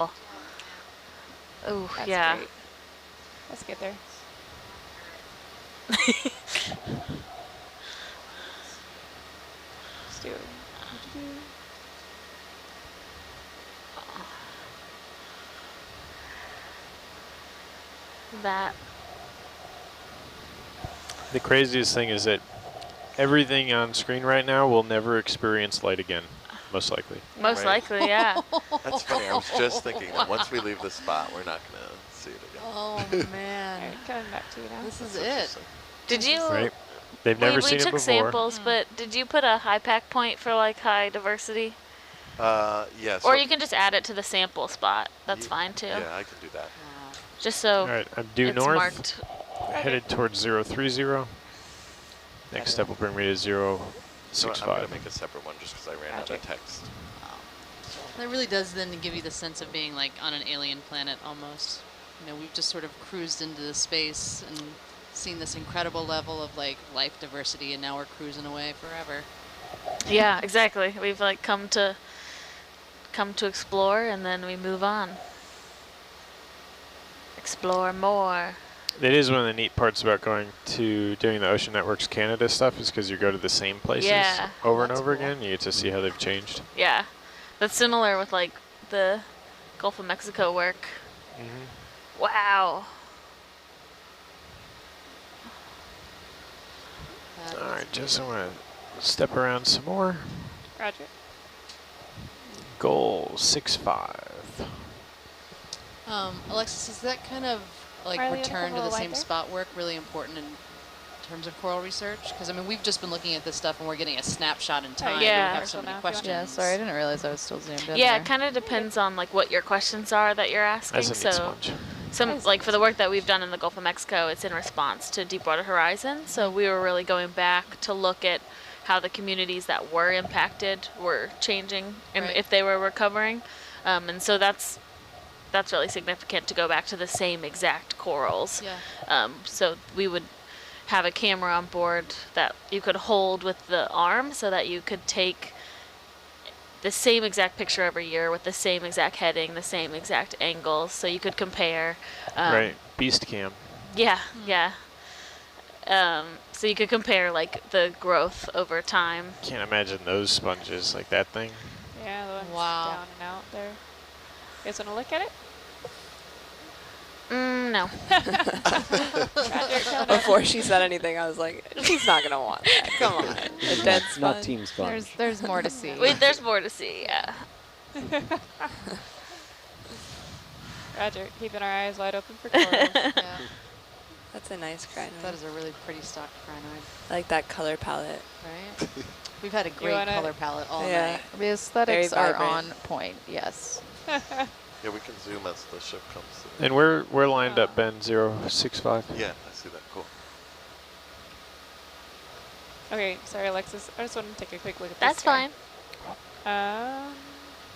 Oh, That's yeah. great. Let's get there. Let's do it. That. The craziest thing is that everything on screen right now will never experience light again, most likely. Most likely, yeah. That's funny. I was just thinking that once we leave the spot, we're not going to see it again. Oh, man. Alright, coming back to you now. This is That's it. interesting. Did you? Right? They've never seen we it took before. samples, but did you put a high pack point for like high diversity? Yeah. Or you can just add it to the sample spot. That's fine too. Yeah, I can do that. Just so All right, I'm due it's north, marked. headed towards 030. Next step will bring me to So 065. I'm going to make a separate one just because I ran out of text. That really does then give you the sense of being like on an alien planet almost. You know, we've just sort of cruised into the space and seen this incredible level of like life diversity, and now we're cruising away forever. Yeah, exactly. We've like come to explore, and then we move on. Explore more. It is one of the neat parts about doing the Ocean Networks Canada stuff is because you go to the same places over and over again. You get to see how they've changed. Yeah, that's similar with like the Gulf of Mexico work. Wow. All right, Jess, I'm going to step around some more. Roger. Goal 65. Alexis, is that kind of like Riley, return to a the little same wide there? spot work really important in terms of coral research? Because I mean, we've just been looking at this stuff and we're getting a snapshot in time. yeah. We have so many questions. Yeah, sorry, I didn't realize I was still zoomed in Yeah, there. it kind of depends on like what your questions are that you're asking. That's a neat So sponge. like for the work that we've done in the Gulf of Mexico, it's in response to Deepwater Horizon. So we were really going back to look at how the communities that were impacted were changing and Right. if they were recovering. And so that's really significant to go back to the same exact corals. Yeah. So we would have a camera on board that you could hold with the arm so that you could take the same exact picture every year with the same exact heading, the same exact angles, so you could compare. Right, Beast Cam. Yeah, yeah. So you could compare like the growth over time. Can't imagine those sponges like that thing. Yeah, the ones Wow. down and out there. You guys want to look at it? No. Roger, coming up. Before she said anything, I was like, she's not going to want that. Come on. A dead It's not sponge. team sponge. There's more to see. Wait, there's more to see, yeah. Roger, keeping our eyes wide open for corals. Yeah. That's a nice crinoid. That is a really pretty stock crinoid, I like that color palette. right? We've had a great wanna- color palette all Yeah. night. The aesthetics Very are vibrant. on point, yes. Yeah, we can zoom as the ship comes through. And we're lined up, Ben, 065. Yeah, I see that. Cool. Okay, sorry, Alexis. I just want to take a quick look at That's this guy. fine.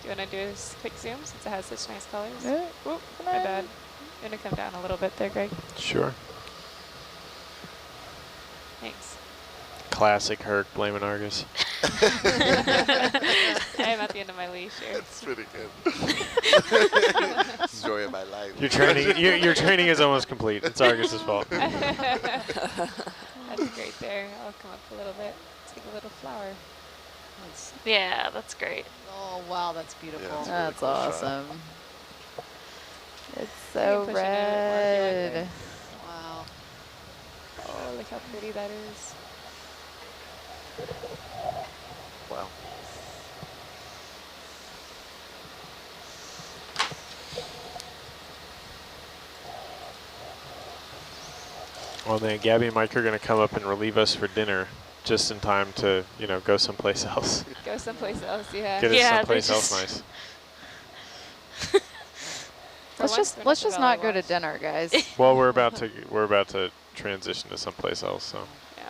Do you want to do a quick zoom since it has such nice colors? Yeah. Oop, my bad. I'm going to come down a little bit there, Greg. Sure. Thanks. Classic Herc blaming Argus. I am at the end of my leash here. It's pretty good. Story of my life. Your training, your training is almost complete. It's Argus's fault. That's great there. I'll come up a little bit. Take a little flower. That's, Yeah, that's great. oh, wow, that's beautiful. Yeah, it's That's cool shot. awesome. It's You so can push it in a bit more if you want red. Wow. Oh, look how pretty that is. Wow. Well, then Gabby and Mike are going to come up and relieve us for dinner just in time to, you know, go someplace else. Go someplace else, yeah. Get us Yeah, someplace they else just- nice. Let's just not go to dinner, guys. Well, we're about to transition to someplace else, so. Yeah.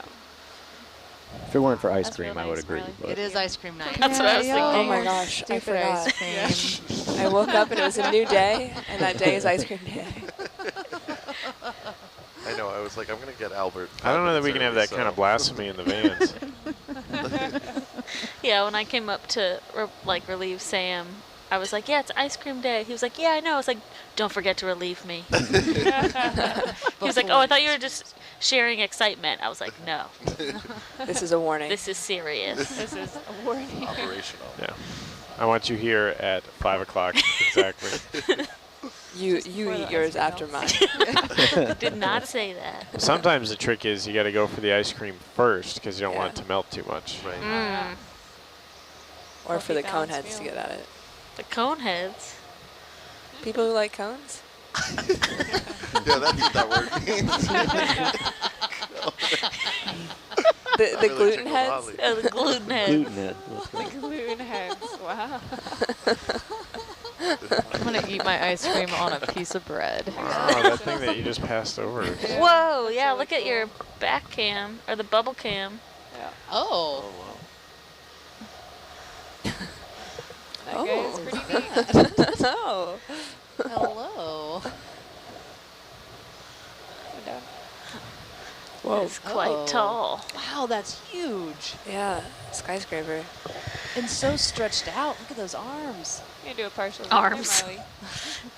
If it weren't for ice That's cream, real I would nice, agree. Riley. But It is ice cream night. That's what I was Yeah, thinking. y'all Oh my are gosh, I stupid ice forgot. I woke up and it was a new day, and that day is ice cream day. I know. I was like, I'm gonna get Albert. I don't know that we 5 can have minutes that kind of early, blasphemy in the vans. Yeah, when I came up to relieve Sam, I was like, yeah, it's ice cream day. He was like, yeah, I know. I was like, don't forget to relieve me. He was like, oh, I thought you were just sharing excitement. I was like, no, This is a warning. this is serious. This is a warning. Operational. Yeah. I want you here at 5 o'clock exactly. You Before eat the yours ice after cream mine. Did not say that. Sometimes the trick is you got to go for the ice cream first because you don't want it to melt too much. Right. Or for the cone balanced heads to meal. get at it. The cone heads. People who like cones? Yeah, that's what that word means. The Really gluten tickle heads? Molly. Oh, the gluten head. Gluten head. That's The good. gluten heads. Wow. I'm gonna eat my ice cream on a piece of bread. Oh, that thing that you just passed over. Whoa, yeah, really look at your back cam, or the bubble cam. Yeah. Oh. Oh, wow. That guy is pretty neat. Oh. Hello. Go down. Whoa. It's quite Oh. tall. Wow, that's huge. Yeah, skyscraper. And so stretched out. Look at those arms. I'm gonna do a partial. Arms. There, Miley.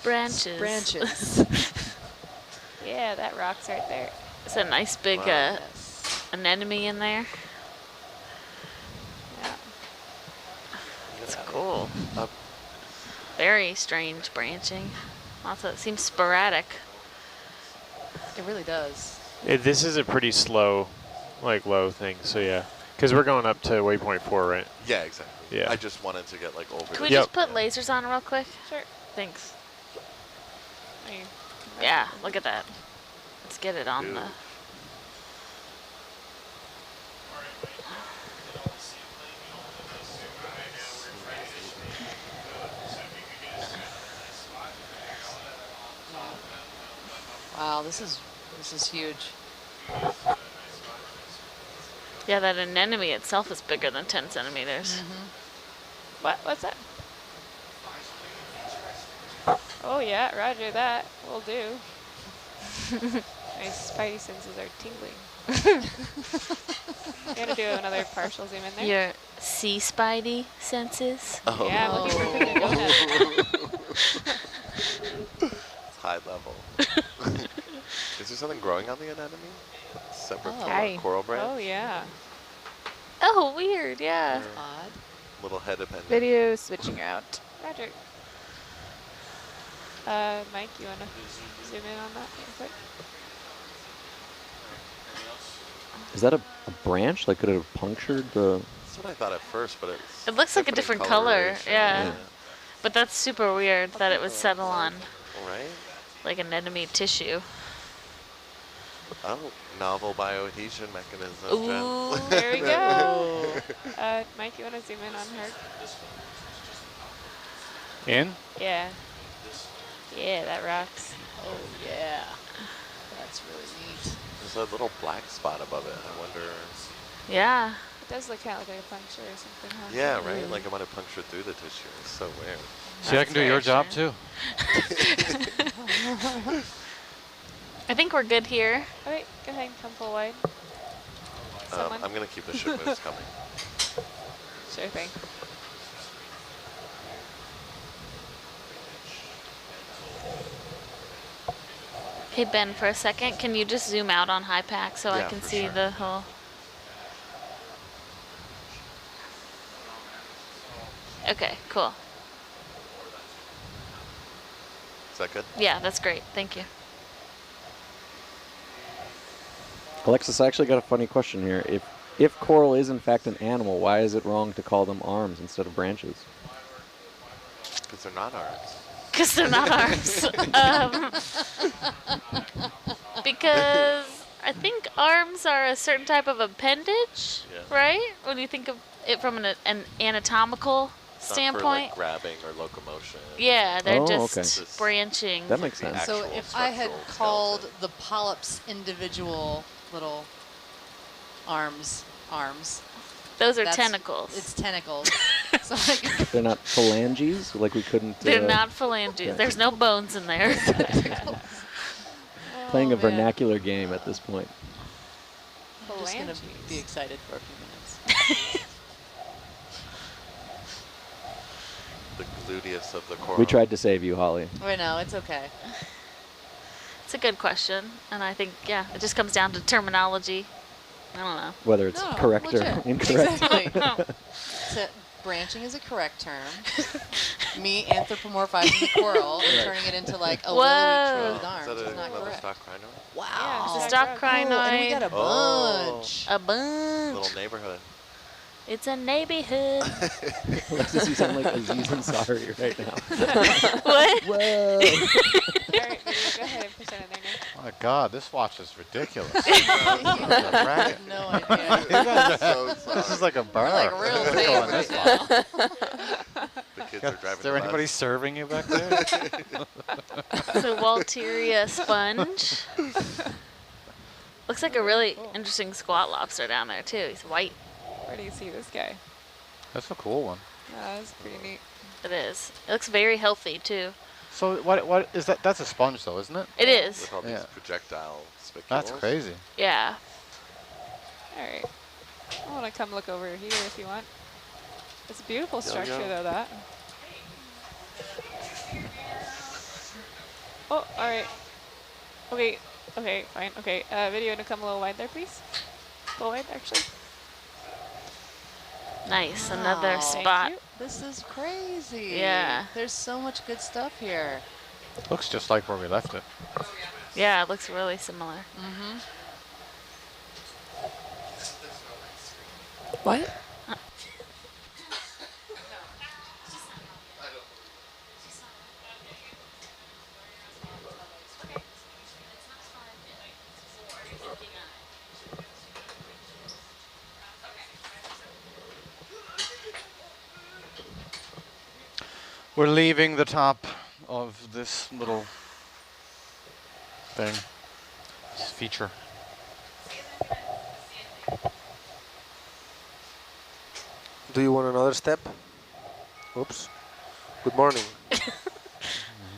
Branches. Branches. Yeah, that rock's right there. It's a nice big Wow. anemone in there. Yeah. It's cool. Up. Very strange branching. Also, it seems sporadic. It really does. This is a pretty slow, like low thing. So yeah, because we're going up to waypoint 4, right? Yeah, exactly. Yeah. I just wanted to get like over. Can we Yep. just put lasers on real quick? Sure. Thanks. Are you- Yeah, look at that. Let's get it on Dude. the... Wow, this is huge. Yeah, that anemone itself is bigger than 10 centimeters. What? What's that? Oh yeah, roger that. Will do. My spidey senses are tingling. I'm gonna do another partial zoom in there. Your sea spidey senses. Oh. Yeah, I'm looking for bigger donuts. It's high level. Is there something growing on the anemone? Separate from Hi. a coral branch? Oh yeah. Oh, weird, yeah. Odd. Little head appendage. Video switching out. Roger. Mike, you wanna zoom in on that real quick? Is that a branch? Like, could it have punctured the... That's what I thought at first, but it's It looks like a different color, coloration. yeah. But that's super weird that it would settle on Right? like an anemone tissue. Oh, novel bioadhesion mechanism. Ooh. There we go. Mike, you wanna zoom in on her? In? Yeah. Yeah, that rocks. Oh yeah. That's really neat. There's a little black spot above it. I wonder. Yeah. It does look kind of like a puncture or something, huh? Yeah, right? Like it might have punctured through the tissue. It's so weird. See, I can do your job strange. too. I think we're good here. Oh, wait, go ahead and come full wide. Someone? I'm going to keep the ship moves coming. Sure thing. Hey, Ben, for a second, can you just zoom out on high pack so I Yeah, can for see sure. the whole... Okay, cool. Is that good? Yeah, that's great. Thank you. Alexis, I actually got a funny question here. If coral is in fact an animal, why is it wrong to call them arms instead of branches? Because they're not arms. Because they're not arms. Because I think arms are a certain type of appendage, Yeah. right? When you think of it from an anatomical It's not for, standpoint. like, grabbing or locomotion. Yeah, they're Oh, just okay. branching. That makes The sense. So actual if I had structural called skeleton. the polyps individual little arms, Those are that's- tentacles. it's tentacles. So like, They're not phalanges? Like we couldn't... They're not phalanges. There's no bones in there. Playing a Oh, man. vernacular game at this point. I'm just going to Phalanges. be excited for a few minutes. the gluteus of the coral. We tried to save you, Holly. I know, it's okay. It's a good question, and I think, yeah, it just comes down to terminology. I don't know. Whether it's correct or legit. incorrect. Exactly. So, branching is a correct term. Me anthropomorphizing the coral and turning it into like a willowy tree with arms Is that is not another correct. stock crinoid? Wow. It's a stock crinoid. Oh, and we got a bunch. A bunch. Little neighborhood. It's a neighborhood. Alexis, you sound like Aziz Ansari right now. What? Whoa. All right, go ahead and push that in there now. Oh my God, this watch is ridiculous. I have no idea. This is like a bar. Like real Let's big go on right this now. The kids are driving Is there the anybody bus. serving you back there? It's a Walteria sponge. Looks like a really interesting squat lobster down there too. He's white. Where do you see this guy? That's a cool one. That's pretty neat. It is. It looks very healthy too. So what is that? That's a sponge though, isn't it? It is. With all these Yeah. projectile spicules. That's crazy. Yeah. All right. I want to come look over here if you want. It's a beautiful structure yo. though, that. Oh, all right. Okay, okay, fine. Okay, video to come a little wide there, please. Go wide, actually. Nice. Another Wow. spot. you. This is crazy. Yeah. There's so much good stuff here. Looks just like where we left it. Yeah, it looks really similar. Mm-hmm. What? We're leaving the top of this little thing, this feature. Do you want another step? Oops. Good morning.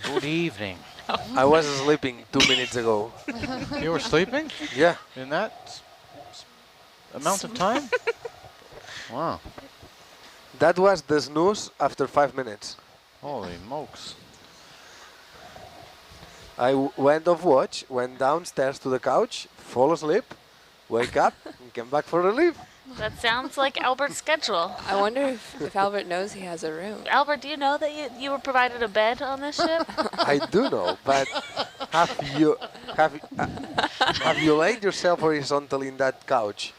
Good evening. I was sleeping 2 minutes ago. You were sleeping Yeah. in that amount of time? Wow. That was the snooze after 5 minutes. Holy mokes. I went off watch, went downstairs to the couch, fall asleep, wake up, and came back for relief. That sounds like Albert's schedule. I wonder if Albert knows he has a room. Albert, do you know that you were provided a bed on this ship? I do know, but have you laid yourself horizontally in that couch?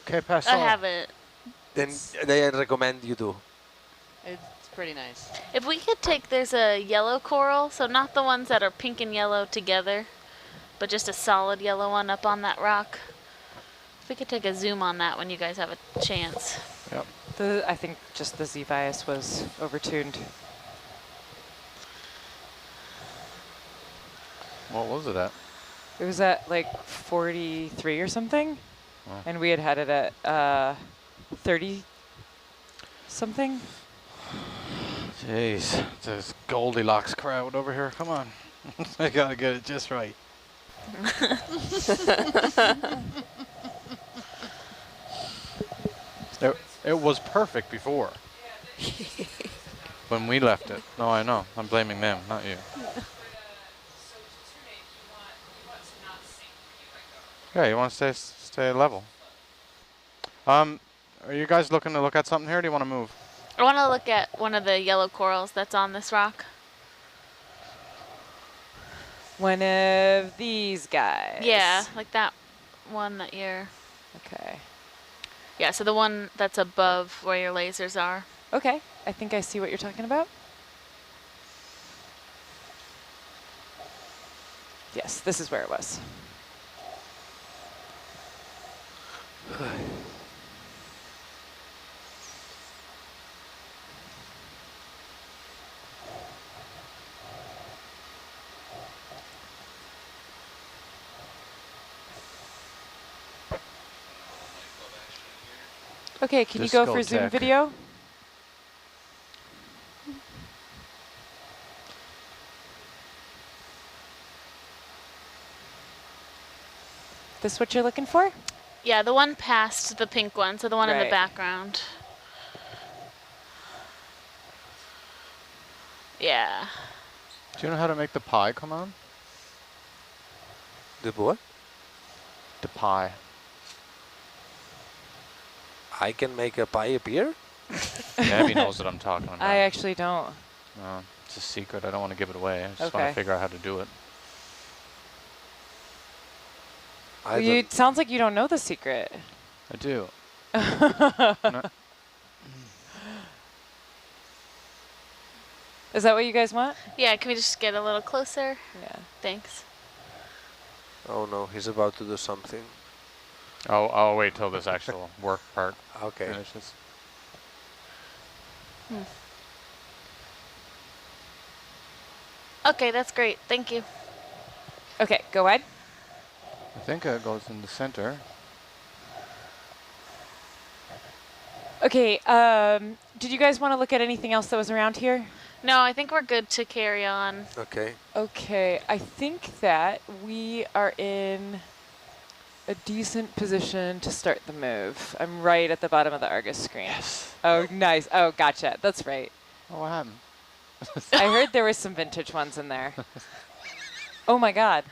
Okay, pass I on. haven't. Then I recommend you do. It's pretty nice. If we could take, there's a yellow coral, so not the ones that are pink and yellow together, but just a solid yellow one up on that rock. If we could take a zoom on that when you guys have a chance. Yep. I think just the Z-bias was overtuned. What was it at? It was at like 43 or something, Oh. and we had it at 30 something. Jeez, this Goldilocks crowd over here. Come on. I gotta get it just right. It was perfect before. When we left it. No, I know. I'm blaming them, not you. Yeah, you want to stay level. Are you guys looking to look at something here, or do you want to move? I want to look at one of the yellow corals that's on this rock. One of these guys. Yeah, like that one that you're... Okay. Yeah, so the one that's above where your lasers are. Okay, I think I see what you're talking about. Yes, this is where it was. Okay, can you go for Zoom Discotheque. video? This what you're looking for? Yeah, the one past the pink one, so the one in the Right. background. Yeah. Do you know how to make the pie come on? The what? The pie. I can make a pie appear? Gabby knows what I'm talking about. I actually don't. It's a secret. I don't want to give it away. I just want Okay. to figure out how to do it. I It sounds like you don't know the secret. I do. Is that what you guys want? Yeah, can we just get a little closer? Yeah. Thanks. Oh no, he's about to do something. I'll wait till this actual work part Okay. finishes. Okay, that's great. Thank you. Okay, go wide. I think it goes in the center. Okay, did you guys want to look at anything else that was around here? No, I think we're good to carry on. Okay. Okay, I think that we are in a decent position to start the move. I'm right at the bottom of the Argus screen. Yes. Oh, nice. Oh, gotcha. That's right. Oh, what happened? I heard there was some vintage ones in there. Oh my God.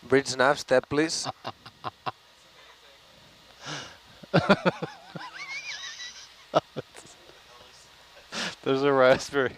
Bridge nav, step please. There's a raspberry.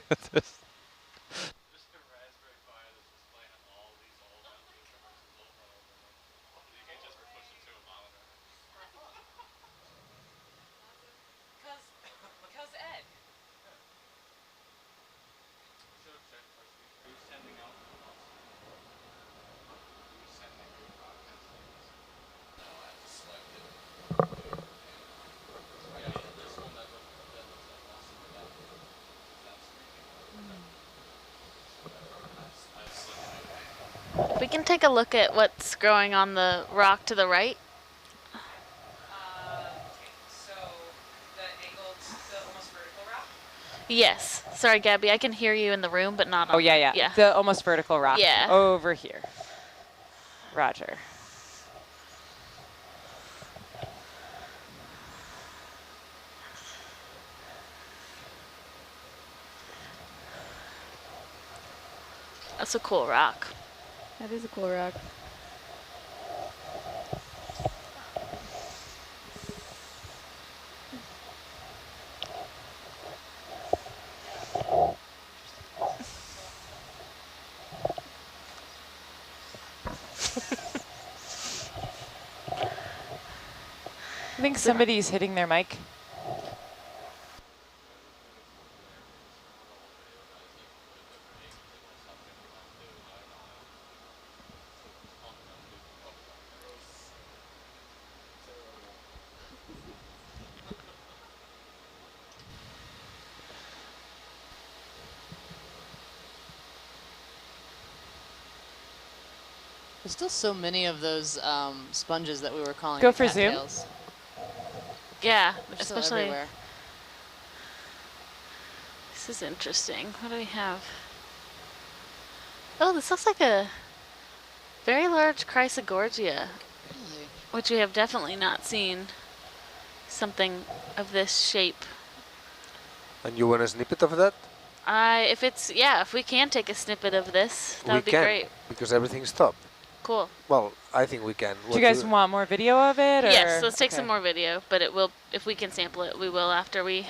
We can take a look at what's growing on the rock to the right. So the angled, the almost vertical rock? Yes. Sorry, Gabby, I can hear you in the room, but not on. Oh, yeah. Yeah. The almost vertical rock. Yeah. Over here. Roger. That's a cool rock. That is a cool rock. I think somebody's hitting their mic. There's still so many of those sponges that we were calling Go for zoom. cattails. Yeah, They're still especially. everywhere. This is interesting. What do we have? Oh, this looks like a very large Chrysogorgia, Really? which we have definitely not seen something of this shape. And you want a snippet of that? If we can take a snippet of this, that would be great. Because everything stopped. Cool. Well, I think we can. Do you guys want more video of it? Or? Yes, let's take some more video, but it will, if we can sample it, we will after we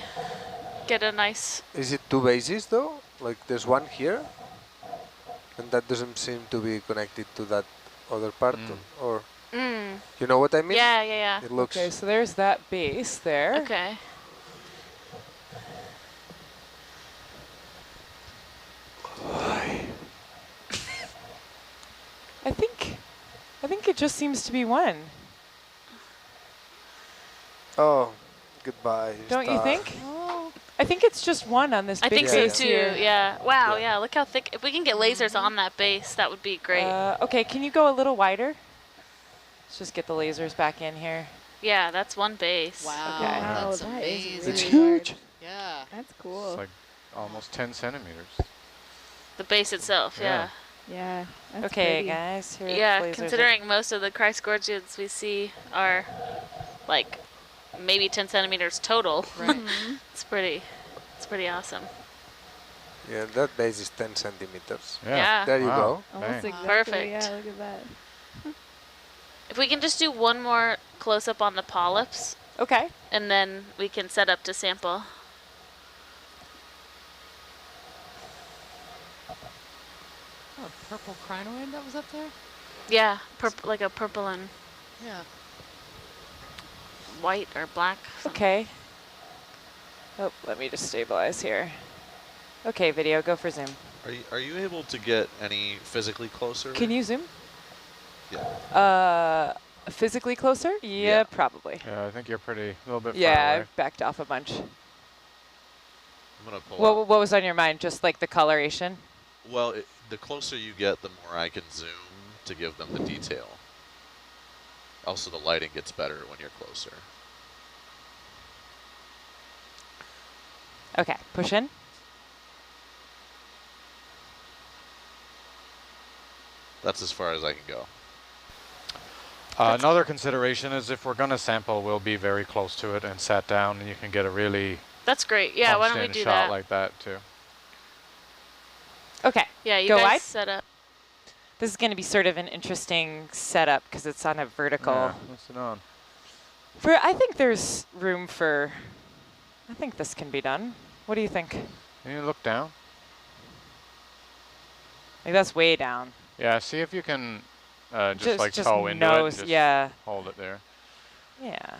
get a nice... Is it two bases though? Like there's one here, and that doesn't seem to be connected to that other part, or... You know what I mean? Yeah. It looks... Okay, so there's that base there. Okay. I think it just seems to be one. Oh, goodbye. Don't you star. think? I think it's just one on this I big think so base too, here. yeah. Wow, Yeah. yeah, look how thick. If we can get lasers on that base, that would be great. Okay, can you go a little wider? Let's just get the lasers back in here. Yeah, that's one base. Wow, Okay. Wow, that's that is amazing. It's really huge. hard. Yeah. That's It's cool. like almost 10 centimeters. The base itself, yeah. Yeah. That's Okay, pretty. guys. Here Yeah, lasers are- considering most of the Christgorgians we see are like maybe 10 centimeters total. Right. It's pretty awesome. Yeah, that base is 10 centimeters. Yeah. There you Wow. go. Almost Dang. exactly. Perfect. Yeah, look at that. If we can just do one more close-up on the polyps, Okay. and then we can set up to sample. Oh, purple crinoid that was up there? Yeah, like a purple and Yeah. white or black. Okay. Oh, let me just stabilize here. Okay, video, go for zoom. Are you able to get any physically closer? Can you zoom? Yeah. Physically closer? Yeah, Yeah. probably. Yeah, I think you're pretty, a little bit Yeah, far away. I've backed off a bunch. I'm gonna pull What was on your mind? Just like the coloration? Well, the closer you get, the more I can zoom to give them the detail. Also, the lighting gets better when you're closer. Okay, push in. That's as far as I can go. Another consideration is if we're going to sample, we'll be very close to it and sat down, and you can get a really That's great. Yeah, why don't we punched-in do shot that? like that too. Okay. Yeah, you Go guys wide. set up. This is going to be sort of an interesting setup because it's on a vertical. Yeah, what's it on? I think there's room for. I think this can be done. What do you think? Can you look down? Like that's way down. Yeah, see if you can just like toe into nose, it. Just yeah. hold it there. Yeah.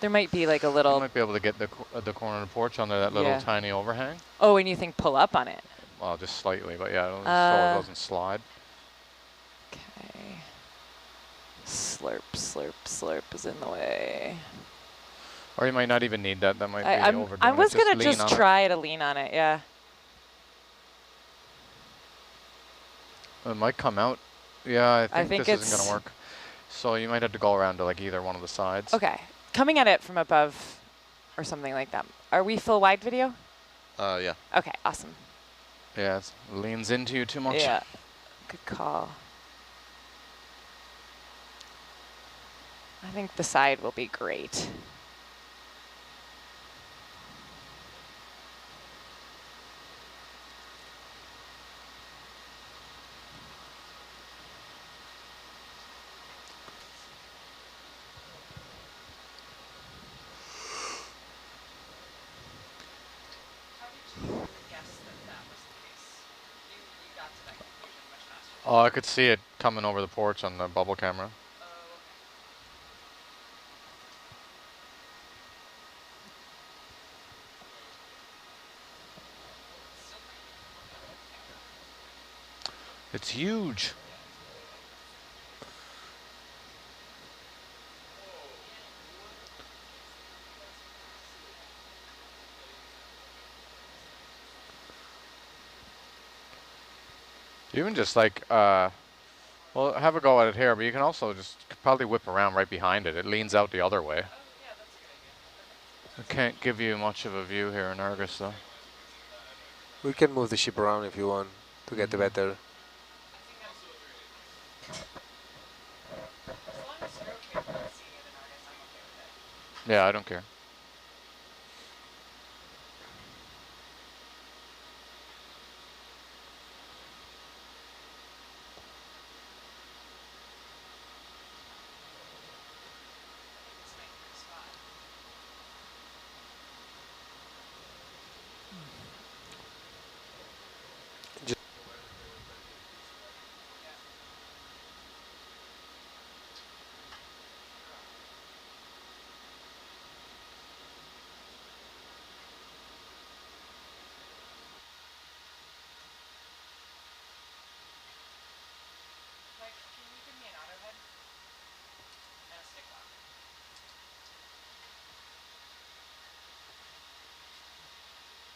There might be like a You little. might be able to get the corner of the porch under that little Yeah. tiny overhang. Oh, and you think pull up on it? Well, just slightly, but yeah, so it doesn't slide. Okay. Slurp, slurp, slurp is in the way. Or you might not even need that. That might be I overdoing was it. gonna lean just on it. try to lean on it. Yeah. It might come out. Yeah, I think this isn't it's- going to work. So you might have to go around to like either one of the sides. Okay. Coming at it from above or something like that. Are we full wide video? Yeah. Okay, awesome. Yeah, it leans into you too much. Yeah. Good call. I think the side will be great. Oh, I could see it coming over the porch on the bubble camera. It's huge. Even just like, well, have a go at it here, but you can also just probably whip around right behind it. It leans out the other way. I can't give you much of a view here in Argus, though. We can move the ship around if you want to get a better. Yeah, I don't care.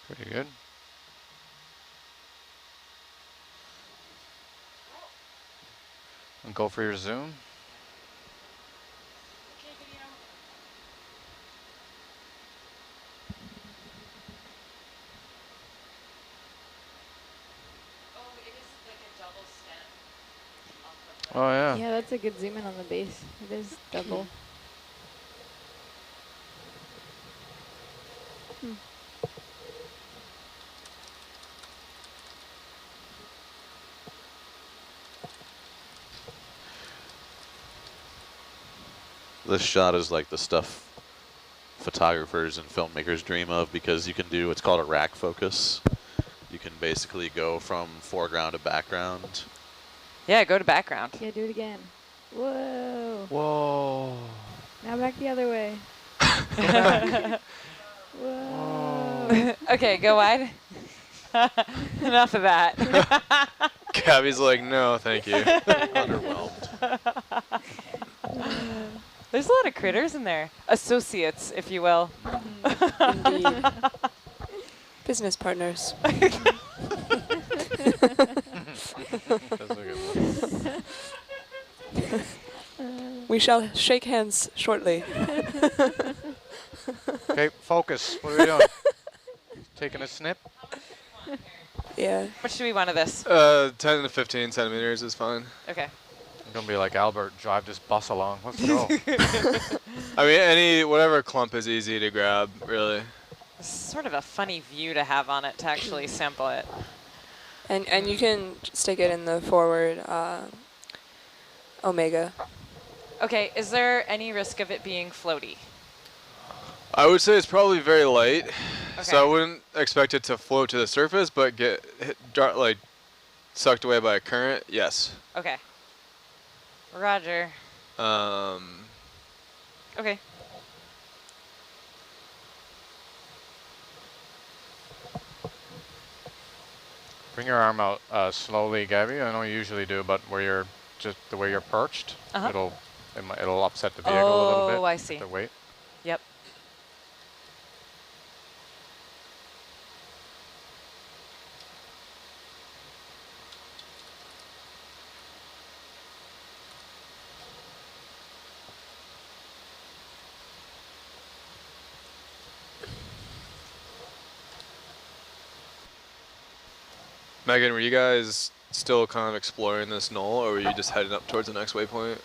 Pretty good. And go for your zoom. Oh, yeah. Yeah, that's a good zoom in on the base. It is double. This shot is like the stuff photographers and filmmakers dream of, because you can do what's called a rack focus. You can basically go from foreground to background. Yeah, go to background. Yeah, do it again. Whoa. Whoa. Now back the other way. Whoa. Okay, go wide. Enough of that. Gabby's like, no, thank you. Underwhelmed. There's a lot of critters in there. Associates, if you will. Indeed. Business partners. That's a good one. We shall shake hands shortly. Okay, focus. What are we doing? Taking a snip? Yeah. How much do we want of this? 10 to 15 centimeters is fine. Okay. I'm going to be like Albert, drive this bus along. Let's go. I mean, whatever clump is easy to grab, really. It's sort of a funny view to have on it to actually sample it. And you can stick it in the forward omega. Okay, is there any risk of it being floaty? I would say it's probably very light, Okay. so I wouldn't expect it to float to the surface, but get like sucked away by a current, yes. Okay. Roger. Okay. Bring your arm out slowly, Gabby. I know you usually do, but where you're just the way you're perched, it'll upset the vehicle a little bit. Oh, I see. The weight. Yep. Megan, were you guys still kind of exploring this knoll, or were you just heading up towards the next waypoint?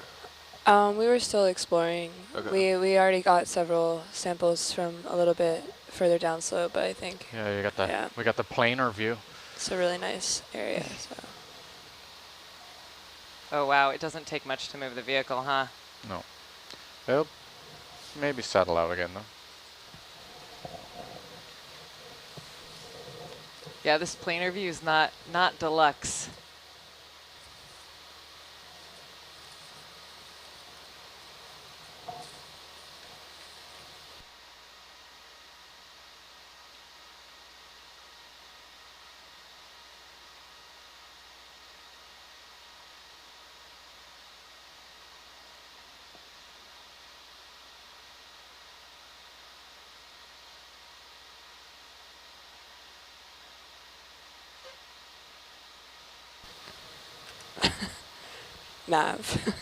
We were still exploring. Okay. We already got several samples from a little bit further downslope, but I think Yeah, you got the we got the planar view. it's a really nice area. So. Oh, wow. It doesn't take much to move the vehicle, huh? No. It'll maybe settle out again, though. Yeah, this planar view is not deluxe. Nav.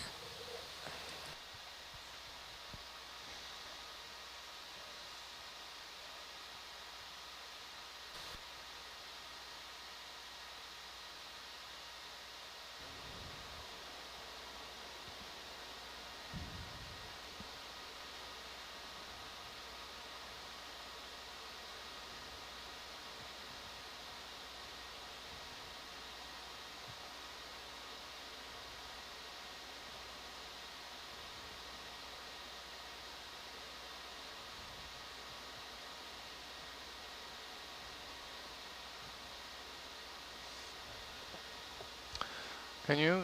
Can you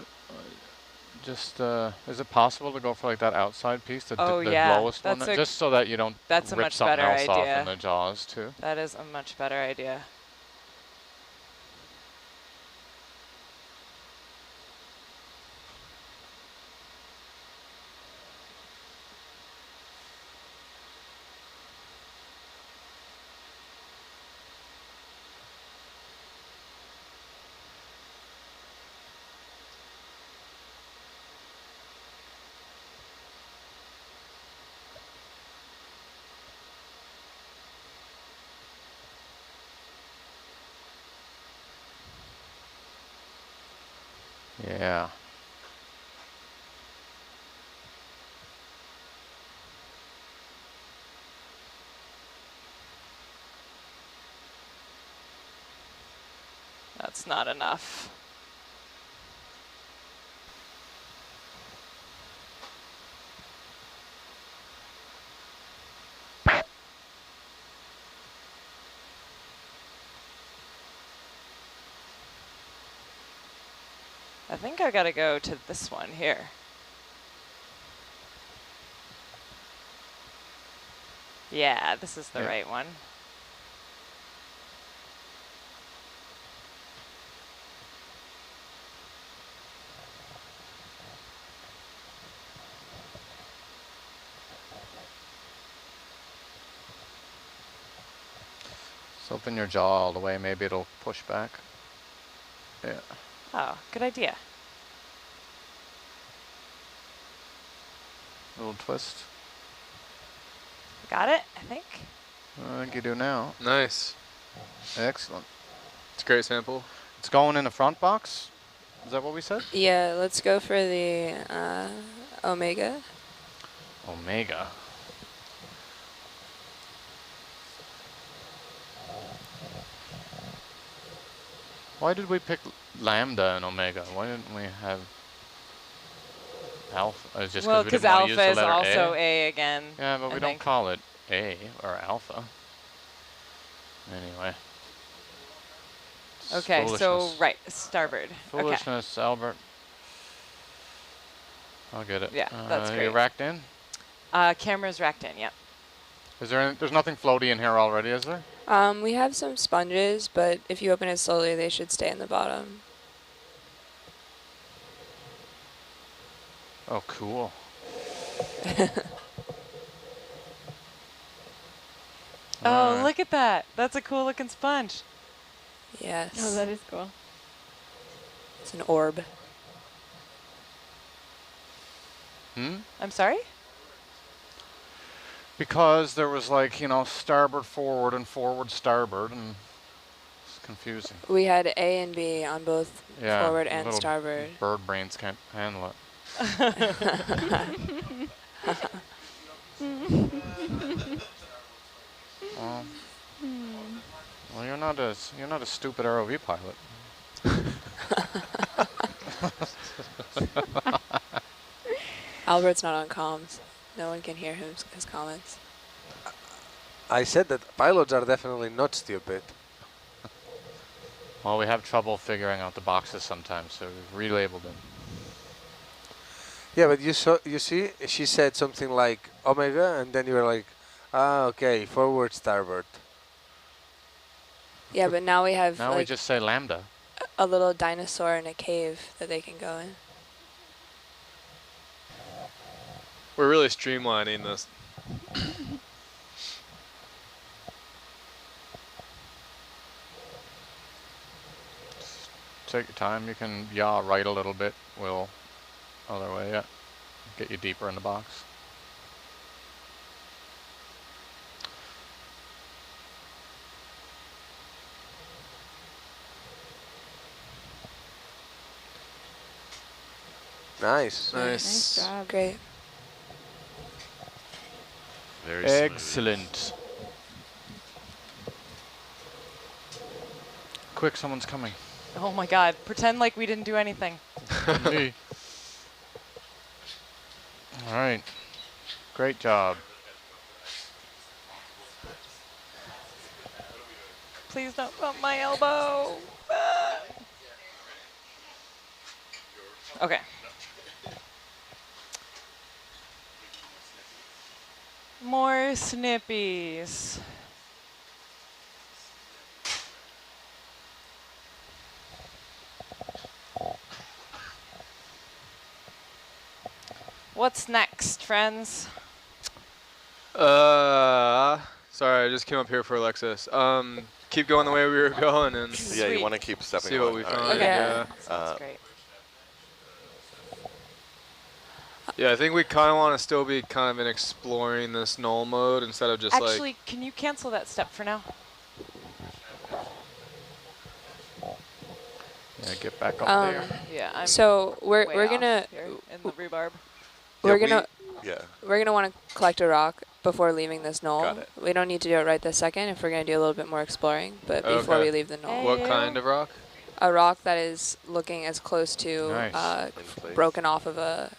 just, is it possible to go for like that outside piece, the Oh, the yeah. lowest one, That's just so that you don't that's a rip much something better else off idea. in the jaws too? That is a much better idea. Yeah. It's not enough. I think I gotta go to this one here. Yeah, this is the right one. So open your jaw all the way, maybe it'll push back. Yeah. Oh, good idea. Little twist. Got it, I think. I think you do now. Nice. Excellent. It's a great sample. It's going in the front box? Is that what we said? Yeah, let's go for the Omega. Omega. Why did we pick Lambda and Omega? Why didn't we have Alpha? It's just Well, we because didn't wanna use the Alpha is letter also A. A again. Yeah, but we don't call it A or Alpha. Anyway. Okay, so right, starboard. Foolishness, Albert. I'll get it. Yeah, that's great. You racked in? Camera's racked in, yep. Is there any, there's nothing floaty in here already, is there? We have some sponges, but if you open it slowly, they should stay in the bottom. Oh, cool. Oh, look at that. That's a cool looking sponge. Yes. Oh, that is cool. It's an orb. I'm sorry? Because there was like, you know, starboard, forward, and forward, starboard, and it's confusing. We had A and B on both forward and little starboard. Bird brains can't handle it. Well, you're not a stupid ROV pilot. Albert's not on comms. No one can hear his comments. I said that pilots are definitely not stupid. Well, we have trouble figuring out the boxes sometimes, so we've relabeled them. Yeah, but you see, she said something like Omega, and then you were like, ah, okay, forward, starboard. Yeah, but now we have Now like we just say Lambda. a little dinosaur in a cave that they can go in. We're really streamlining this. Take your time. You can yaw right a little bit. We'll other way, yeah. Get you deeper in the box. Nice. Nice. Nice job. Great. Very Excellent. Quick, someone's coming. Oh my God, pretend like we didn't do anything. Me. All right. Great job. Please don't bump my elbow. Ah. Okay. More snippies. What's next, friends? Sorry, I just came up here for Alexis. Keep going the way we were going, and Yeah, you want to keep stepping see on. what we All find. right. Yeah. That's great. Yeah, I think we kind of want to still be kind of in exploring this null mode instead of just Actually, can you cancel that step for now? Yeah, get back up there. Yeah, I'm So we're way gonna off here in the rhubarb. we're Yeah, gonna Yeah. we're gonna want to collect a rock before leaving this knoll. Got it. We don't need to do it right this second if we're gonna do a little bit more exploring, but before Okay. we leave the knoll. What kind of rock? a rock that is looking as close to Nice. broken off of a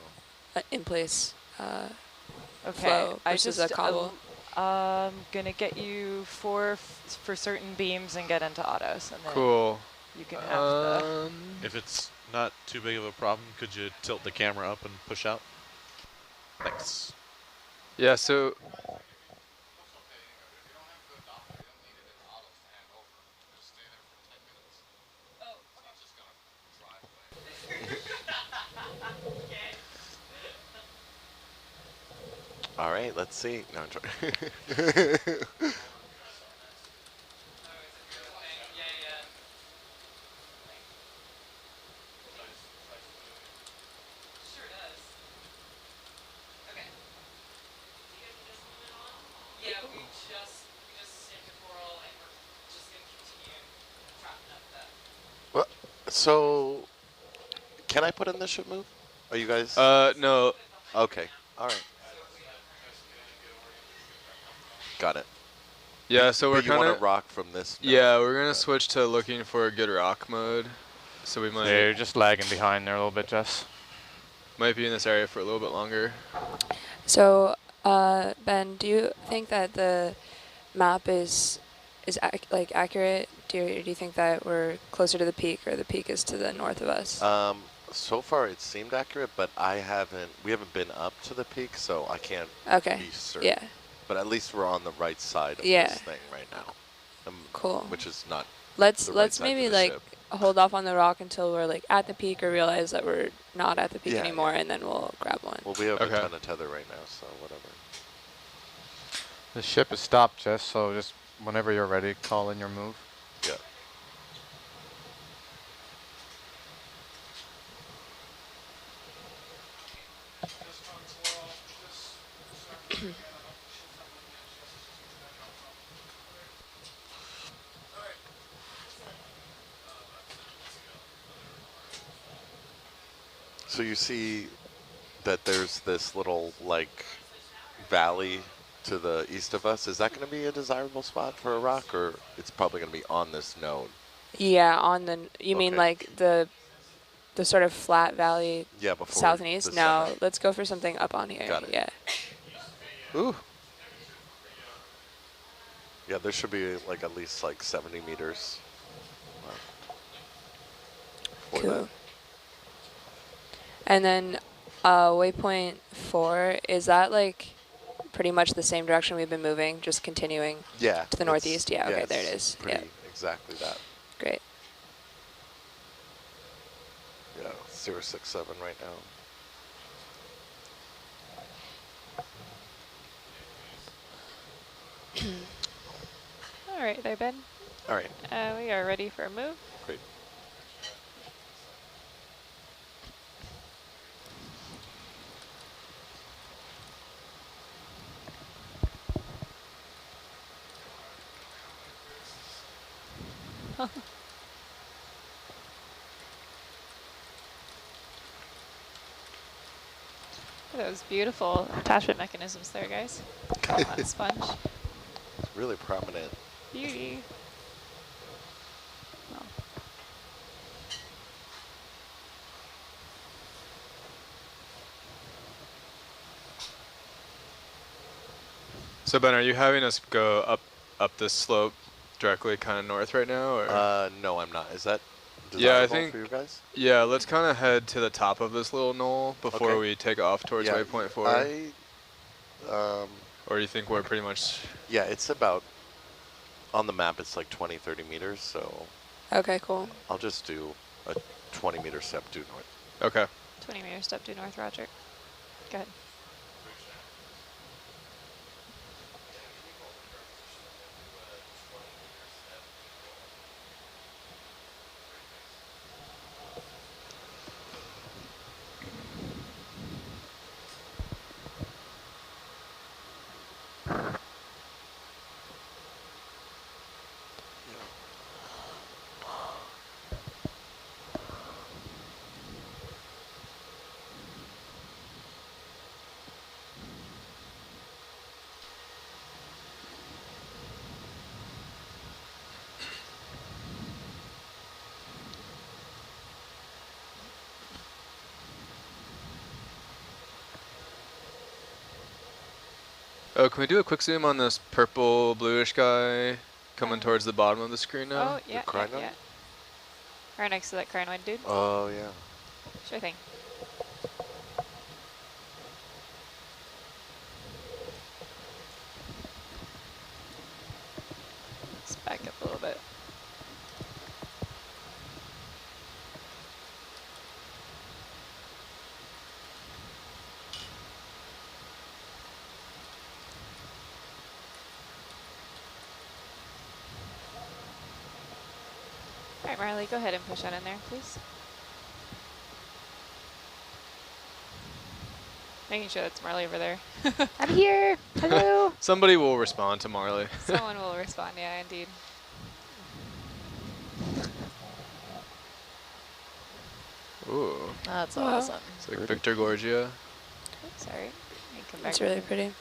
in place flow versus a cobble. I'm gonna get you for certain beams and get into autos, and then Cool. you can have the. If it's not too big of a problem, could you tilt the camera up and push out? Thanks. Yeah, so All right, let's see. No, I'm trying. Well, so, can I put in the ship move? Are you guys? no. Okay. All right. Got it. Yeah, so we're But you want kind to rock from this node. Yeah, we're going to switch to looking for a good rock mode. So we might... Yeah, you're just lagging behind there a little bit, Jess. Might be in this area for a little bit longer. So, Ben, do you think that the map is accurate? Do you think that we're closer to the peak, or the peak is to the north of us? So far it seemed accurate, but we haven't been up to the peak, so I can't be certain. Yeah. But at least we're on the right side of Yeah. this thing right now. Cool. Which is not. Let's the right side maybe for the ship. hold off on the rock until we're like at the peak, or realize that we're not at the peak Yeah, anymore, and then we'll grab one. Well, we have a ton of tether right now, so whatever. The ship is stopped, Jess, so just whenever you're ready, call in your move. Yeah. So you see that there's this little, like, valley to the east of us. Is that going to be a desirable spot for a rock, or it's probably going to be on this node? Yeah, on the. You mean like the sort of flat valley? Yeah, before south and east. the No, summit. let's go for something up on here. Got it. Yeah. Ooh. Yeah, there should be like at least like 70 meters. For Cool. that. And then waypoint 4, is that like pretty much the same direction we've been moving, just continuing Yeah. to the northeast? Yeah, okay, it's there it is. Yeah. Pretty exactly that. Great. Yeah, 067 right now. All right, there, Ben. All right. We are ready for a move. Great. Those beautiful attachment mechanisms there, guys. On that sponge. It's really prominent. Beauty. Oh. So Ben, are you having us go up this slope directly kind of north right now? Or? No, I'm not. Is that yeah, I desirable think, for you guys? Yeah, let's kind of head to the top of this little knoll before we take off towards Yeah, waypoint 4. Or you think we're pretty much... Yeah, it's about, on the map it's like 20, 30 meters, so... Okay, cool. I'll just do a 20 meter step due north. Okay. 20 meters step due north, Roger. Go ahead. Oh, can we do a quick zoom on this purple bluish guy coming towards the bottom of the screen now? Oh, yeah, yeah. Right next to that crinoid dude. Oh, yeah. Sure thing. Let's back up a little bit. All right, Marley, go ahead and push that in there, please. Making sure that's Marley over there. I'm here. Hello. Somebody will respond to Marley. Someone will respond, yeah, indeed. Ooh. That's awesome. It's like Victor Gorgia. Oops, sorry. Come back It's really pretty.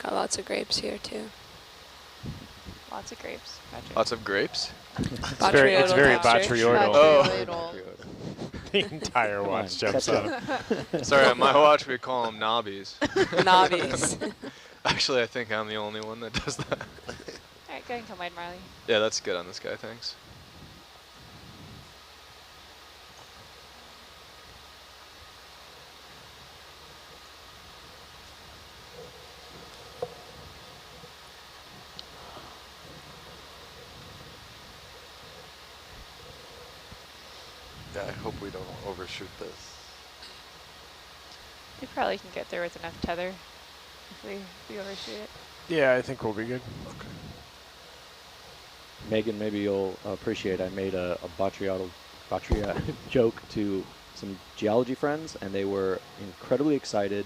Got lots of grapes here too. Lots of grapes. Patrick. Lots of grapes? It's very Batriodal. Oh. The entire watch jumps up. Sorry, on my watch we call them knobbies. Knobbies. Actually, I think I'm the only one that does that. All right, go ahead and come wide, Marley. Yeah, that's good on this guy, thanks. Yeah, I hope we don't overshoot this. We probably can get there with enough tether if we overshoot it. Yeah, I think we'll be good. Okay. Megan, maybe you'll appreciate I made a Batria joke to some geology friends, and they were incredibly excited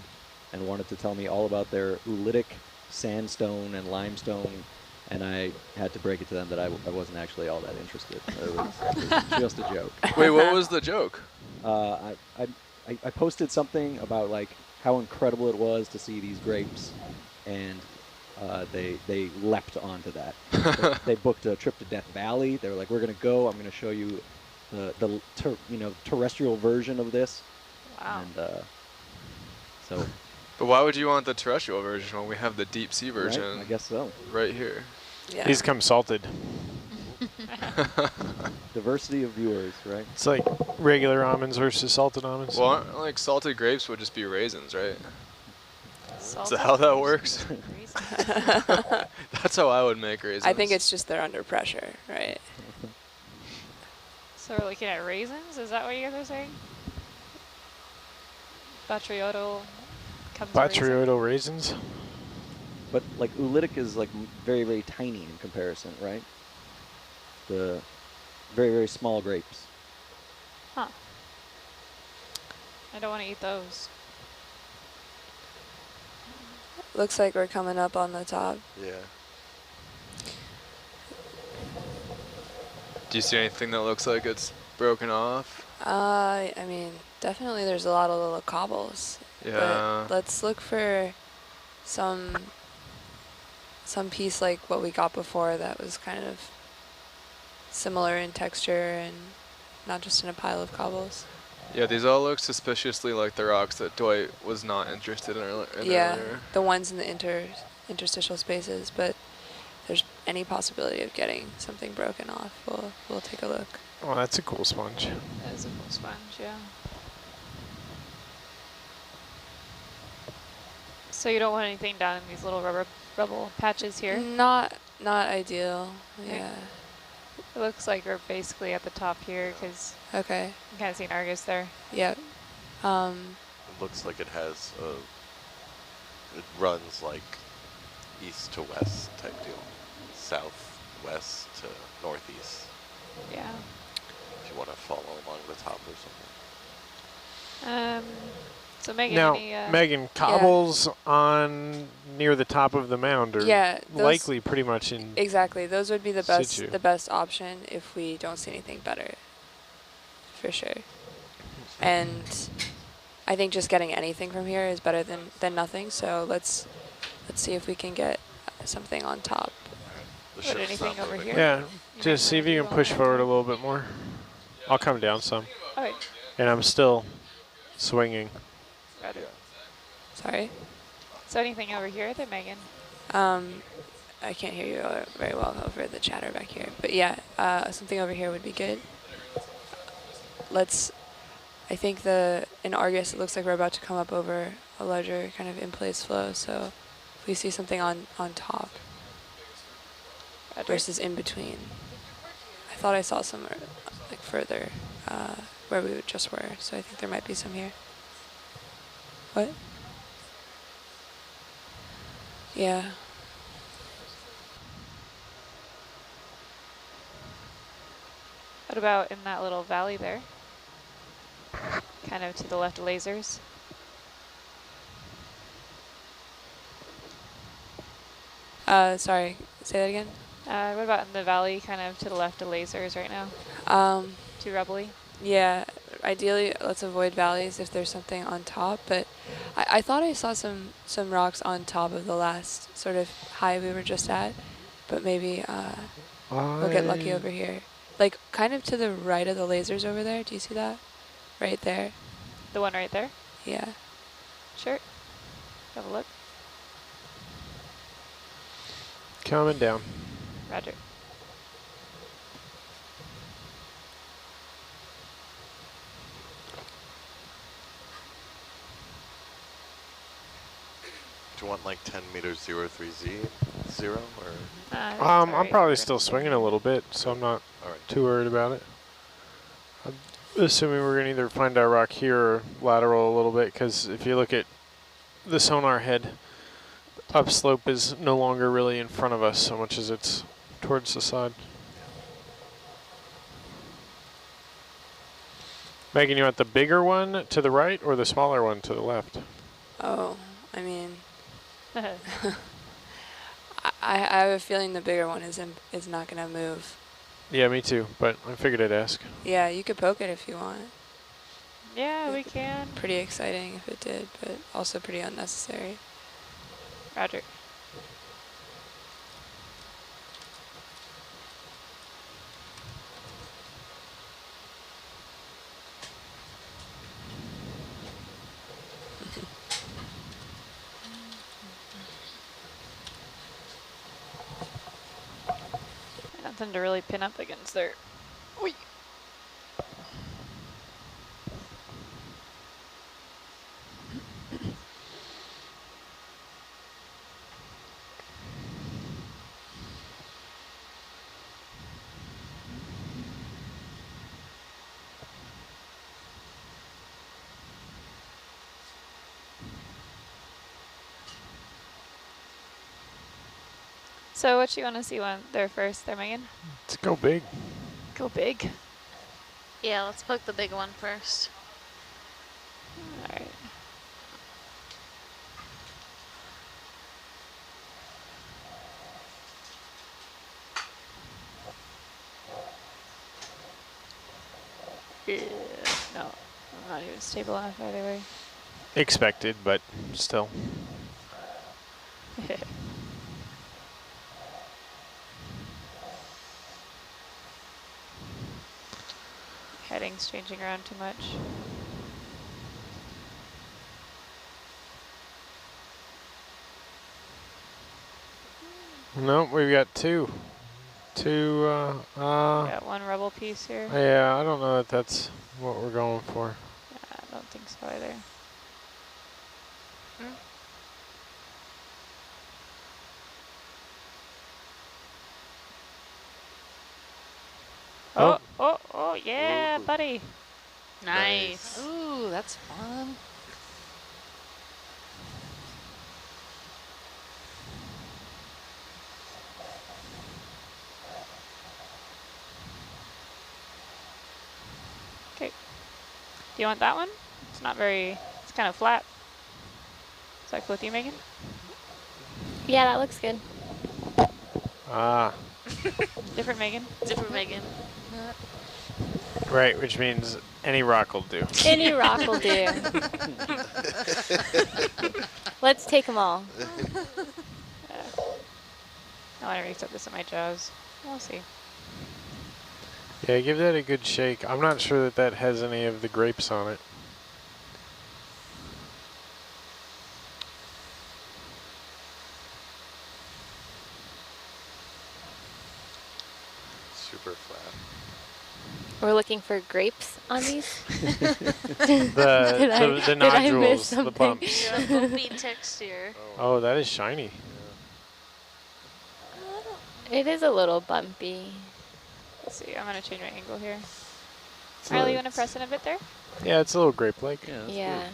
and wanted to tell me all about their oolitic sandstone and limestone, and I had to break it to them that I wasn't actually all that interested. It was just a joke. Wait, what was the joke? I posted something about like how incredible it was to see these grapes, and they leapt onto that. They booked a trip to Death Valley. They were like, "We're gonna go. I'm gonna show you the terrestrial version of this." Wow. And so. But why would you want the terrestrial version when we have the deep sea version? Right? I guess so. Right here. Yeah. He's come salted. Diversity of viewers, right? It's like regular almonds versus salted almonds. Well, aren't, like salted grapes would just be raisins, right? Salted Is that how that works? raisins. That's how I would make raisins. I think it's just they're under pressure, right? So we're looking at raisins? Is that what you guys are saying? Batriodal comes raisin? Batriodal raisins? But like oolitic is like very, very tiny in comparison, right? The very, very small grapes. Huh. I don't want to eat those. Looks like we're coming up on the top. Yeah. Do you see anything that looks like it's broken off? I mean, definitely there's a lot of little cobbles. Yeah. But let's look for some piece like what we got before that was kind of similar in texture and not just in a pile of cobbles. Yeah, these all look suspiciously like the rocks that Dwight was not interested in Yeah, earlier. the ones in the interstitial spaces, but if there's any possibility of getting something broken off, we'll take a look. Oh, that's a cool sponge. That is a cool sponge, yeah. So you don't want anything down in these little rubble patches here? Not ideal, Okay. yeah. It looks like we're basically at the top here because Okay. I'm kind of seeing Argus there. Yep. It looks like it has it runs like east to west type deal, southwest to northeast. Yeah. If you want to follow along the top or something. So Megan, Now, any, Megan, cobbles on near the top of the mound are those likely pretty much in exactly. Those would be the situ. best option if we don't see anything better, for sure. And I think just getting anything from here is better than nothing. So let's see if we can get something on top. Put anything over here? Yeah, just see if you can push forward a little bit more. I'll come down some. Okay. And I'm still swinging. Got it. Sorry. So anything over here there, Megan? I can't hear you very well over the chatter back here. But yeah, something over here would be good. I think in Argus, it looks like we're about to come up over a larger kind of in-place flow. So if we see something on top versus in between. I thought I saw some like further where we just were. So I think there might be some here. What? Yeah. What about in that little valley there? Kind of to the left of lasers. Sorry, say that again? What about in the valley kind of to the left of lasers right now? Too rubbly? Yeah, ideally let's avoid valleys if there's something on top, but I thought I saw some rocks on top of the last sort of high we were just at, but maybe we'll get lucky over here. Like kind of to the right of the lasers over there, do you see that? Right there. The one right there? Yeah. Sure. Have a look. Coming down. Roger. Do you want like 10 meters 03Z 0 or? I'm probably still swinging a little bit, so I'm not too worried about it. I'm assuming we're going to either find our rock here or lateral a little bit, because if you look at the sonar head, upslope is no longer really in front of us so much as it's towards the side. Megan, you want the bigger one to the right or the smaller one to the left? Oh, I mean, I have a feeling the bigger one is not going to move. Yeah, me too, but I figured I'd ask. Yeah, you could poke it if you want. Yeah, we can. Pretty exciting if it did, but also pretty unnecessary. Roger. Nothing to really pin up against there. Oy. So what you want to see there first there, Megan? Let's go big. Go big. Yeah, let's poke the big one first. All right. Yeah. No, I'm not even stable enough either way. Expected, but still. Heading's changing around too much. No, we've got two. Got one rubble piece here. Yeah, I don't know if that's what we're going for. Yeah, I don't think so either. Oh, yeah, buddy. Nice. Ooh, that's fun. Okay. Do you want that one? It's not very, it's kind of flat. Is that cool with you, Megan? Yeah, that looks good. Ah. Different Megan? Different Megan. Right, which means any rock will do. Any rock will do. Let's take them all. I want to reset this at my jaws. We'll see. Yeah, give that a good shake. I'm not sure that that has any of the grapes on it. super flat. We're looking for grapes on these. The nodules, the bumps. Yeah, bumpy texture. Oh, that is shiny. It is a little bumpy. Let's see. I'm gonna change my angle here. So Riley, you wanna press in a bit there? Yeah, it's a little grape-like. Yeah. Yeah.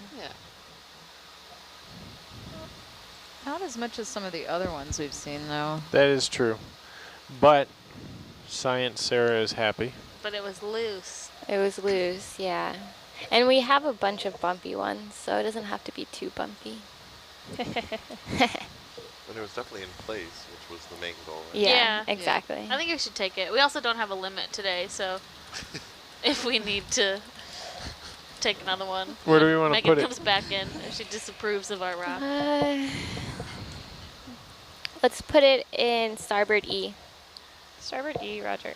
Not as much as some of the other ones we've seen, though. That is true. But Science Sarah is happy. But it was loose. It was loose, yeah. And we have a bunch of bumpy ones, so it doesn't have to be too bumpy. And it was definitely in place, which was the main goal, right? Yeah, exactly. I think we should take it. We also don't have a limit today, so if we need to take another one. Where do we want to Megan put it? comes back in if she disapproves of our rock. Let's put it in starboard E. Starboard E, Roger.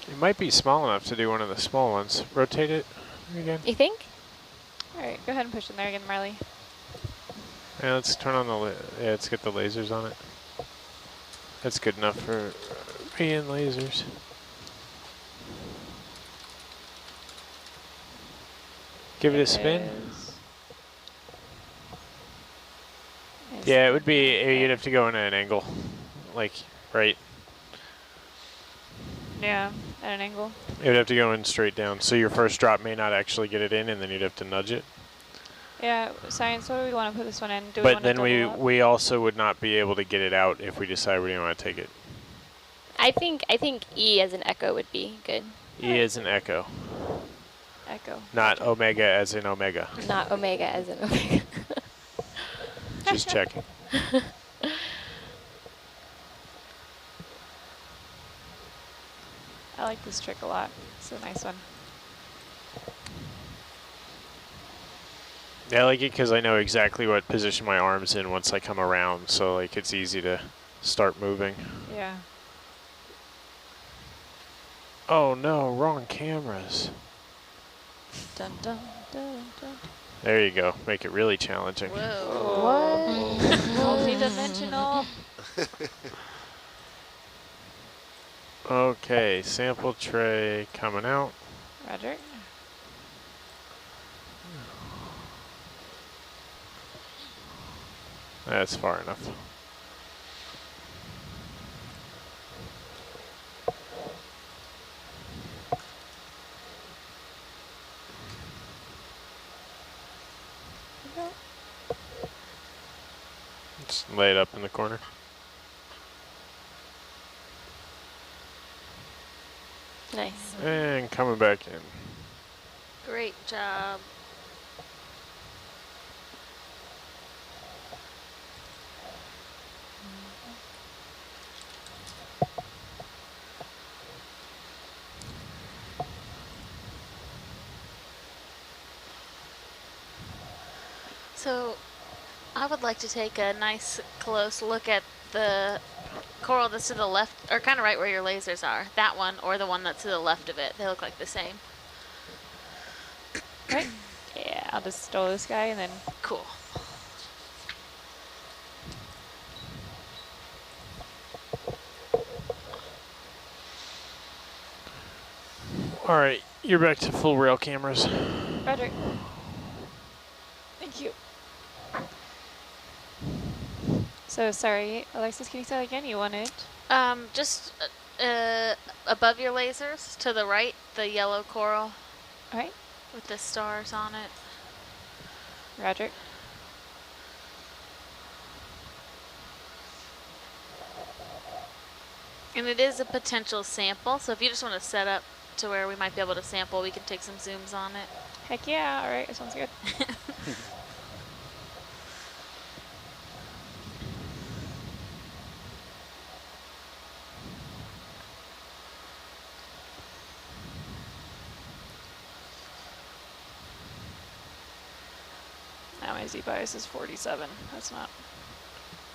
It might be small enough to do one of the small ones. Rotate it again. You think? All right, go ahead and push in there again, Marley. Yeah, let's turn on the, yeah, let's get the lasers on it. That's good enough for me and lasers. Give it a spin. Yeah, it would be, you'd have to go in at an angle, like, right. Yeah, at an angle. It would have to go in straight down. So your first drop may not actually get it in, and then you'd have to nudge it. Yeah, Science, what do we want to put this one in? Do we But want then to we also would not be able to get it out if we decide we didn't want to take it. I think E as an echo would be good. E is an echo. Echo. Not omega as in omega. Not omega as in omega. Just checking. I like this trick a lot. It's a nice one. Yeah, I like it because I know exactly what position my arm's in once I come around, so like it's easy to start moving. Yeah. Oh no, wrong cameras. Dun, dun, dun, dun. There you go. Make it really challenging. Whoa. What? Multi-dimensional. Okay, sample tray coming out. Roger. That's far enough. Just lay it up in the corner. Nice. And coming back in. Great job. So I would like to take a nice close look at the coral that's to the left, or kind of right where your lasers are. That one or the one that's to the left of it. They look like the same. Right? Yeah, I'll just stow this guy and then... Cool. All right, you're back to full rail cameras. Roger. Thank you. So sorry, Alexis, can you say that again? You wanted? Just above your lasers to the right, the yellow coral. All right. With the stars on it. Roger. And it is a potential sample, so if you just want to set up to where we might be able to sample, we can take some zooms on it. Heck yeah, all right, that sounds good. Now my Z bias is 47. That's not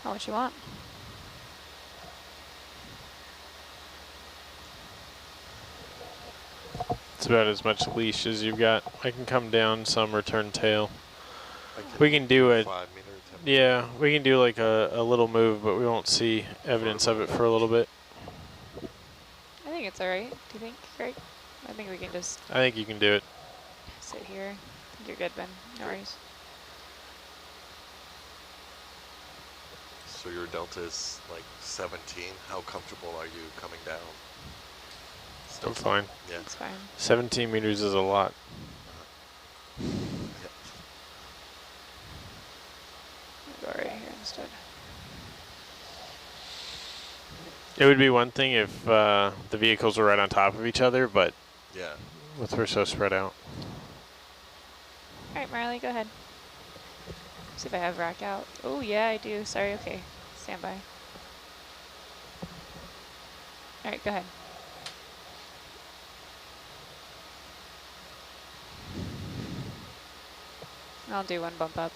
how much you want. It's about as much leash as you've got. I can come down some, return tail. We can do it. 5 meter, 10 Yeah, we can do like a little move, but we won't see evidence of it for a little bit. I think it's all right. Do you think, Greg? I think we can just I think you can do it. sit here. I think you're good, Ben. No worries. So your delta is like 17. How comfortable are you coming down? Still I'm fine. Yeah. It's fine. 17 meters is a lot. Yeah. I'll go right here instead. It would be one thing if the vehicles were right on top of each other, but Yeah. we're so spread out. All right, Marley, go ahead. See if I have rack out. Oh, yeah, I do. Sorry, okay. Stand by. All right, go ahead. I'll do one bump up.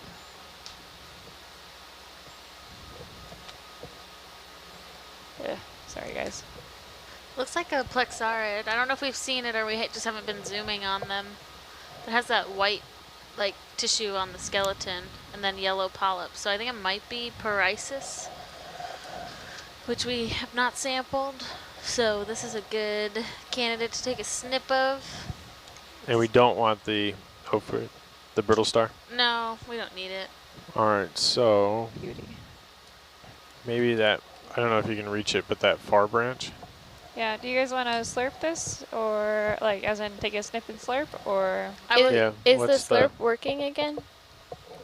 Yeah, sorry, guys. Looks like a plexarid. I don't know if we've seen it or we just haven't been zooming on them. It has that white, like, tissue on the skeleton and then yellow polyps. So I think it might be paresis, which we have not sampled. So this is a good candidate to take a snip of. And we don't want the, hopefully, the brittle star. No, we don't need it. All right, so Beauty. maybe that, I don't know if you can reach it, but that far branch. Yeah, do you guys want to slurp this, or like as in take a snip and slurp, or? Yeah, Is the what's slurp working again?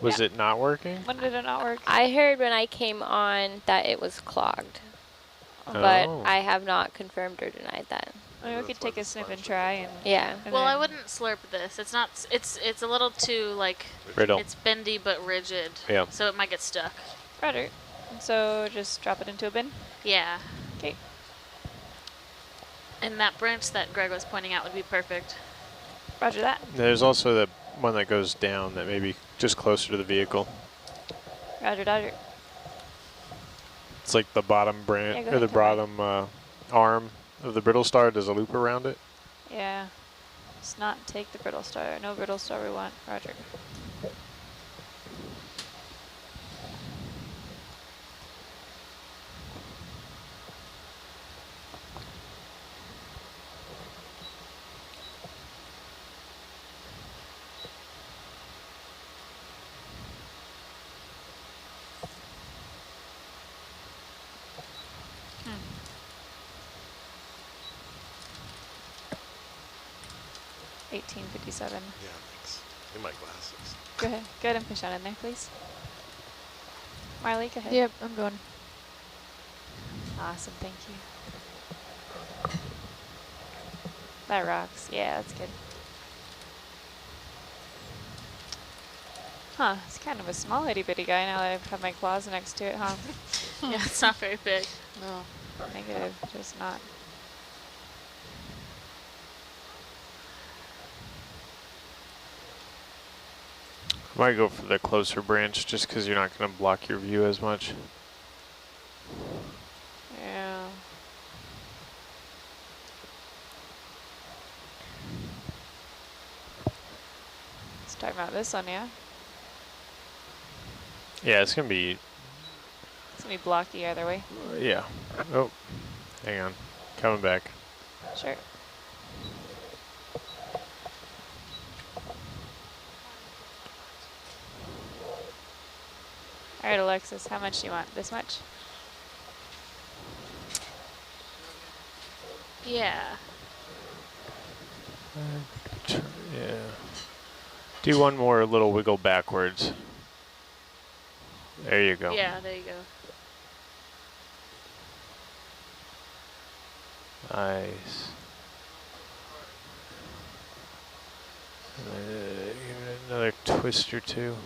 Was it not working? When did it not work? I heard when I came on that it was clogged, but Oh. I have not confirmed or denied that. I mean, we could take a snip and try, and Yeah. and Well, I then- wouldn't slurp this. It's not. It's a little too like Brittle. It's bendy but rigid. Yeah. So it might get stuck. Roger. And so just drop it into a bin. Yeah. Okay. And that branch that Greg was pointing out would be perfect. Roger that. There's also the one that goes down that may be just closer to the vehicle. Roger, Dodger. It's like the bottom branch, Yeah, go or the ahead, Cameron. bottom arm of the brittle star. Does a loop around it. Yeah. Let's not take the brittle star. No brittle star we want. Roger. Hmm. 1857. Yeah, thanks. In my glasses. Go ahead. Go ahead and push on in there, please. Marley, go ahead. Yep, I'm going. Awesome, thank you. That rocks. Yeah, that's good. Huh, it's kind of a small itty bitty guy now that I have my claws next to it, huh? Yeah, it's not very big. No. Negative, just not. I might go for the closer branch just because you're not going to block your view as much. Yeah. Let's talk about this one, yeah? Yeah, it's going to be, It's gonna be blocky either way. yeah. Oh, hang on. Coming back. Sure. All right, Alexis, how much do you want? This much? Yeah. Yeah. Do one more little wiggle backwards. There you go. Yeah, there you go. Nice. Give it another twist or two.